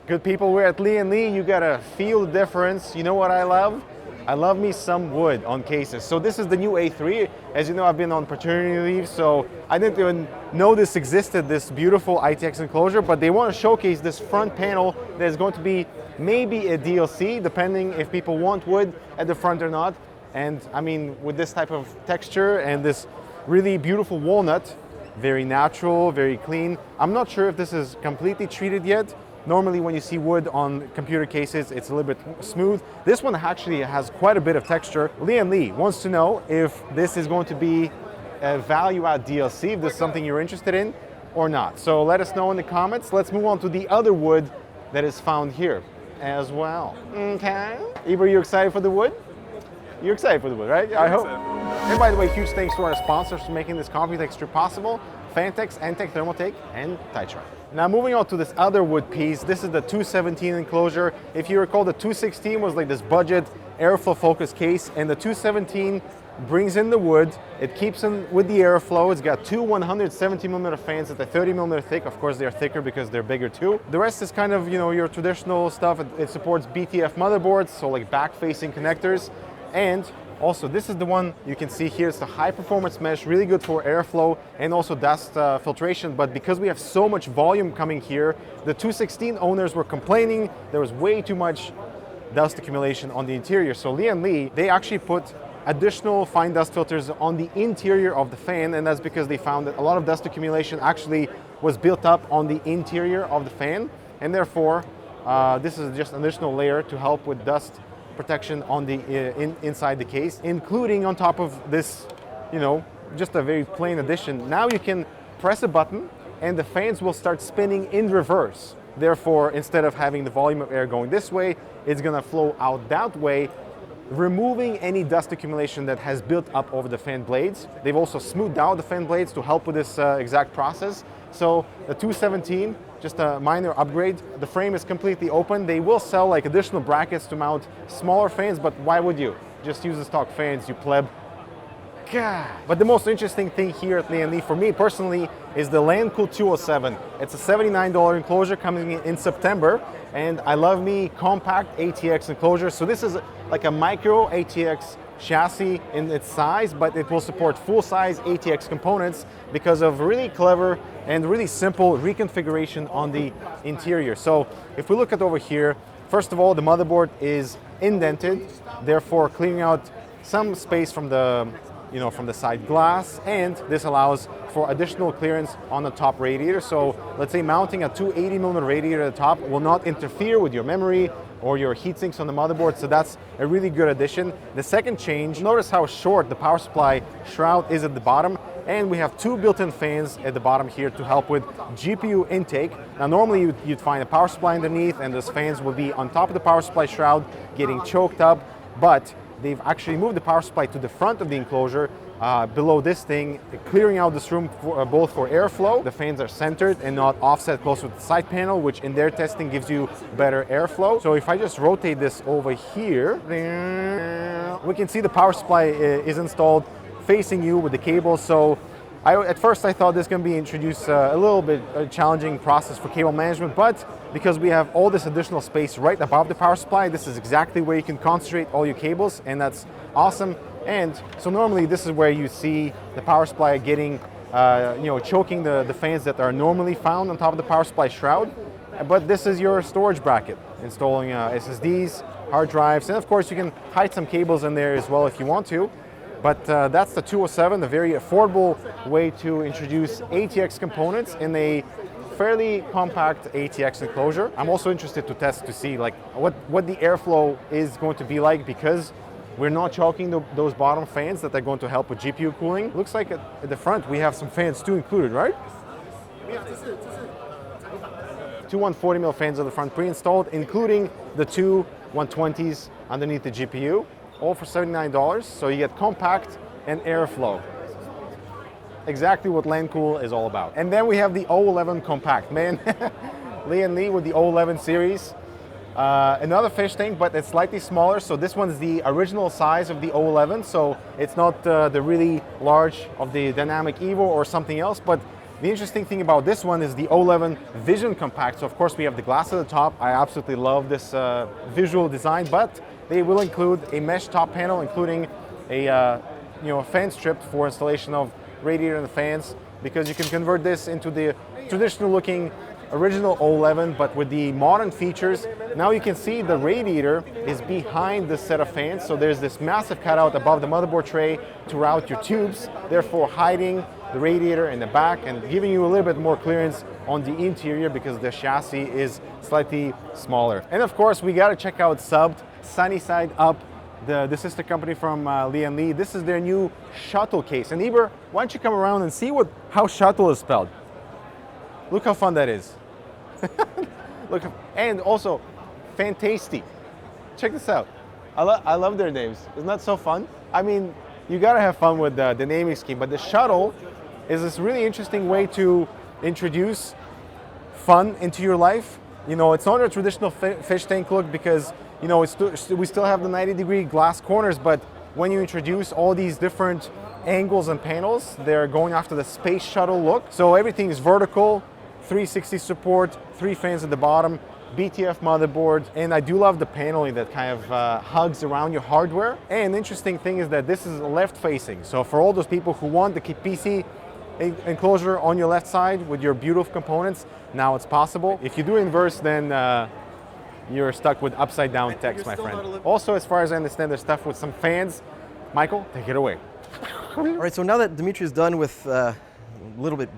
Good people, we're at Lian Li. You gotta feel the difference. You know what I love? I love me some wood on cases. So this is the new A3. As you know, I've been on paternity leave, so I didn't even know this existed, this beautiful ITX enclosure, but they want to showcase this front panel that is going to be maybe a DLC, depending if people want wood at the front or not. And I mean, with this type of texture and this really beautiful walnut, very natural, very clean. I'm not sure if this is completely treated yet. Normally when you see wood on computer cases, it's a little bit smooth. This one actually has quite a bit of texture. Lian Li wants to know if this is going to be a value-add DLC, if this is something you're interested in or not. So let us know in the comments. Let's move on to the other wood that is found here as well. Okay. Iber, you excited for the wood? You're excited for the wood, right? I hope. And by the way, huge thanks to our sponsors for making this coffee texture possible. Fantex, Entech, Thermaltake, and Titra. Now moving on to this other wood piece, this is the 217 enclosure. If you recall, the 216 was like this budget airflow focused case, and the 217 brings in the wood, it keeps in with the airflow. It's got two 170mm fans that are 30mm thick. Of course, they're thicker because they're bigger too. The rest is kind of, you know, your traditional stuff. It supports BTF motherboards, so like back-facing connectors. And also, this is the one you can see here. It's the high performance mesh, really good for airflow and also dust filtration. But because we have so much volume coming here, the 216 owners were complaining there was way too much dust accumulation on the interior. So Lian Li, they actually put additional fine dust filters on the interior of the fan, and that's because they found that a lot of dust accumulation actually was built up on the interior of the fan, and therefore this is just an additional layer to help with dust protection on the inside the case, including on top of this, you know, just a very plain addition. Now you can press a button and the fans will start spinning in reverse. Therefore, instead of having the volume of air going this way, it's gonna flow out that way, removing any dust accumulation that has built up over the fan blades. They've also smoothed out the fan blades to help with this exact process. So the 217, just a minor upgrade. The frame is completely open. They will sell like additional brackets to mount smaller fans, but why would you? Just use the stock fans, you pleb. God. But the most interesting thing here at Lian Li for me personally is the Lancool 207. It's a $79 enclosure coming in September, and I love me compact ATX enclosure. So this is like a micro ATX chassis in its size, but it will support full-size ATX components because of really clever and really simple reconfiguration on the interior. So if we look at over here, first of all, the motherboard is indented, therefore clearing out some space from the, you know, from the side glass, and this allows for additional clearance on the top radiator. So let's say mounting a 280mm radiator at the top will not interfere with your memory or your heat sinks on the motherboard, so that's a really good addition. The second change, notice how short the power supply shroud is at the bottom, and we have two built-in fans at the bottom here to help with GPU intake. Now normally you'd find a power supply underneath and those fans will be on top of the power supply shroud getting choked up, but they've actually moved the power supply to the front of the enclosure below this thing, clearing out this room for, both for airflow. The fans are centered and not offset close with the side panel, which in their testing gives you better airflow. So if I just rotate this over here, we can see the power supply is installed facing you with the cable. So at first I thought this is going to be introduced a little bit challenging process for cable management, but because we have all this additional space right above the power supply, this is exactly where you can concentrate all your cables, and that's awesome. And so normally this is where you see the power supply getting, you know, choking the fans that are normally found on top of the power supply shroud. But this is your storage bracket, installing SSDs, hard drives, and of course you can hide some cables in there as well if you want to. But that's the 207, a very affordable way to introduce ATX components in a fairly compact ATX enclosure. I'm also interested to test to see like what the airflow is going to be like, because we're not choking those bottom fans that are going to help with GPU cooling. Looks like at the front we have some fans too included, right? Two 140mm fans at the front pre-installed, including the two 120s underneath the GPU, all for $79. So you get compact and airflow. Exactly what Lancool is all about. And then we have the O11 Compact. Man, Lian Li with the O11 series. Another fish tank, but it's slightly smaller. So this one's the original size of the O11. So it's not the really large of the Dynamic Evo or something else, but The interesting thing about this one is the O11 Vision Compact. So of course we have the glass at the top. I absolutely love this visual design, but they will include a mesh top panel, including a fan strip for installation of radiator and fans, because you can convert this into the traditional looking original O11, but with the modern features. Now you can see the radiator is behind the set of fans, so there's this massive cutout above the motherboard tray to route your tubes, therefore hiding the radiator in the back and giving you a little bit more clearance on the interior because the chassis is slightly smaller. And of course, we gotta check out Subbed, Sunny Side Up, the sister company from Lian Li. This is their new Shuttle case. And Iber, why don't you come around and see how Shuttle is spelled? Look how fun that is. Look, and also, Fantasty. Check this out. I love their names. Isn't that so fun? I mean, you gotta have fun with the naming scheme, but the Shuttle is this really interesting way to introduce fun into your life. You know, it's not a traditional fish tank look because, you know, we still have the 90-degree glass corners, but when you introduce all these different angles and panels, they're going after the space shuttle look. So everything is vertical, 360 support, 3 fans at the bottom, BTF motherboard, and I do love the paneling that kind of hugs around your hardware. And the interesting thing is that this is left facing. So for all those people who want the PC enclosure on your left side with your beautiful components, now it's possible. If you do inverse, then you're stuck with upside down text, my friend. Also, as far as I understand, there's stuff with some fans. Michael, take it away. All right, so now that Dimitri is done with a little bit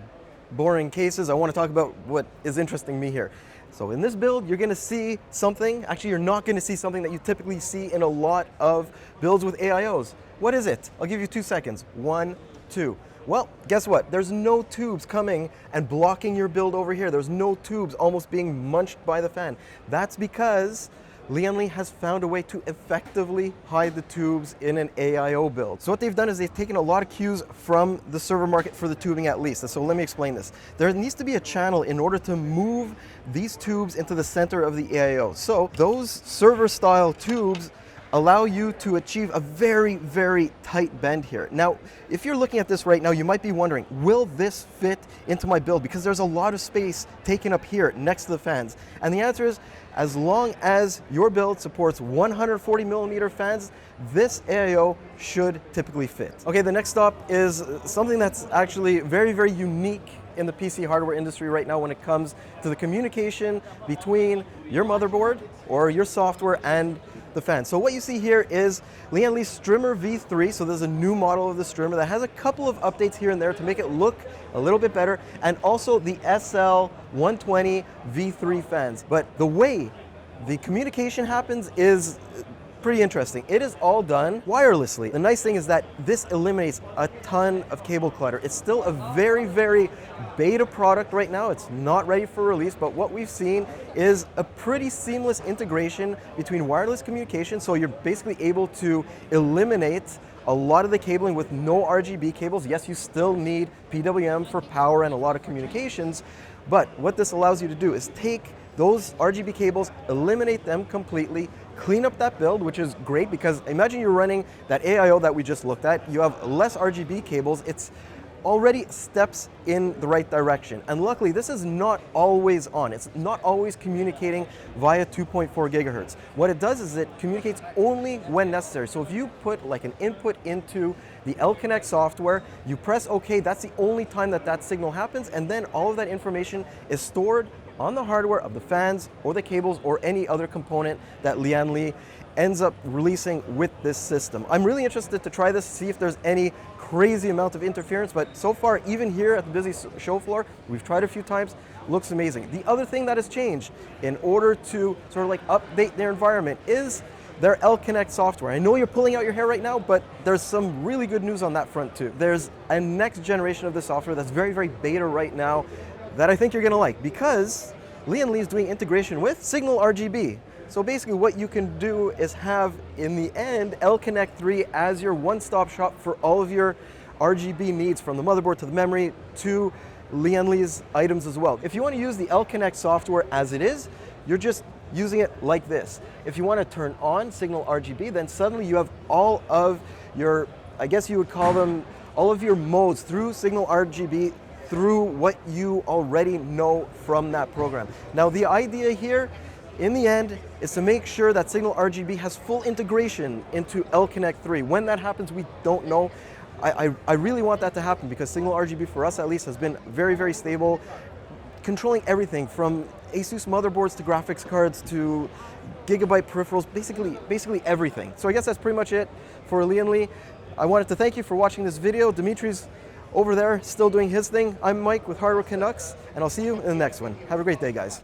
boring cases, I want to talk about what is interesting me here. So in this build, you're going to see something, actually you're not going to see something that you typically see in a lot of builds with AIOs. What is it? I'll give you 2 seconds. 1, 2. Well, guess what? There's no tubes coming and blocking your build over here. There's no tubes almost being munched by the fan. That's because Lian Li has found a way to effectively hide the tubes in an AIO build. So what they've done is they've taken a lot of cues from the server market for the tubing at least. And so let me explain this. There needs to be a channel in order to move these tubes into the center of the AIO. So those server style tubes allow you to achieve a very, very tight bend here. Now, if you're looking at this right now, you might be wondering, will this fit into my build? Because there's a lot of space taken up here next to the fans. And the answer is, as long as your build supports 140mm fans, this AIO should typically fit. Okay, the next stop is something that's actually very, very unique in the PC hardware industry right now when it comes to the communication between your motherboard or your software and the fan. So what you see here is Lian Li's Strimmer V3. So there's a new model of the Strimmer that has a couple of updates here and there to make it look a little bit better, and also the SL120 V3 fans. But the way the communication happens is pretty interesting. It is all done wirelessly. The nice thing is that this eliminates a ton of cable clutter. It's still a very, very beta product right now. It's not ready for release, but what we've seen is a pretty seamless integration between wireless communication. So you're basically able to eliminate a lot of the cabling with no RGB cables. Yes, you still need PWM for power and a lot of communications, but what this allows you to do is take those RGB cables, eliminate them completely, clean up that build, which is great because imagine you're running that AIO that we just looked at, you have less RGB cables, it's already steps in the right direction. And luckily, this is not always on. It's not always communicating via 2.4 gigahertz. What it does is it communicates only when necessary. So if you put like an input into the LConnect software, you press OK, that's the only time that that signal happens, and then all of that information is stored on the hardware of the fans or the cables or any other component that Lian Li ends up releasing with this system. I'm really interested to try this, see if there's any crazy amount of interference, but so far, even here at the busy show floor, we've tried a few times, looks amazing. The other thing that has changed in order to sort of like update their environment is their LConnect software. I know you're pulling out your hair right now, but there's some really good news on that front too. There's a next generation of the software that's very, very beta right now that I think you're gonna like, because Lian Li is doing integration with SignalRGB. So basically what you can do is have, in the end, LConnect 3 as your one-stop shop for all of your RGB needs, from the motherboard to the memory to Lian Li's items as well. If you want to use the LConnect software as it is, you're just using it like this. If you want to turn on SignalRGB, then suddenly you have all of your, I guess you would call them, all of your modes through SignalRGB through what you already know from that program. Now, the idea here, in the end, is to make sure that SignalRGB has full integration into L-Connect 3. When that happens, we don't know. I really want that to happen because SignalRGB, for us at least, has been very, very stable, controlling everything from ASUS motherboards to graphics cards to gigabyte peripherals, basically everything. So I guess that's pretty much it for Lian Li. I wanted to thank you for watching this video. Dimitri's over there still doing his thing. I'm Mike with Hardware Canucks, and I'll see you in the next one. Have a great day, guys.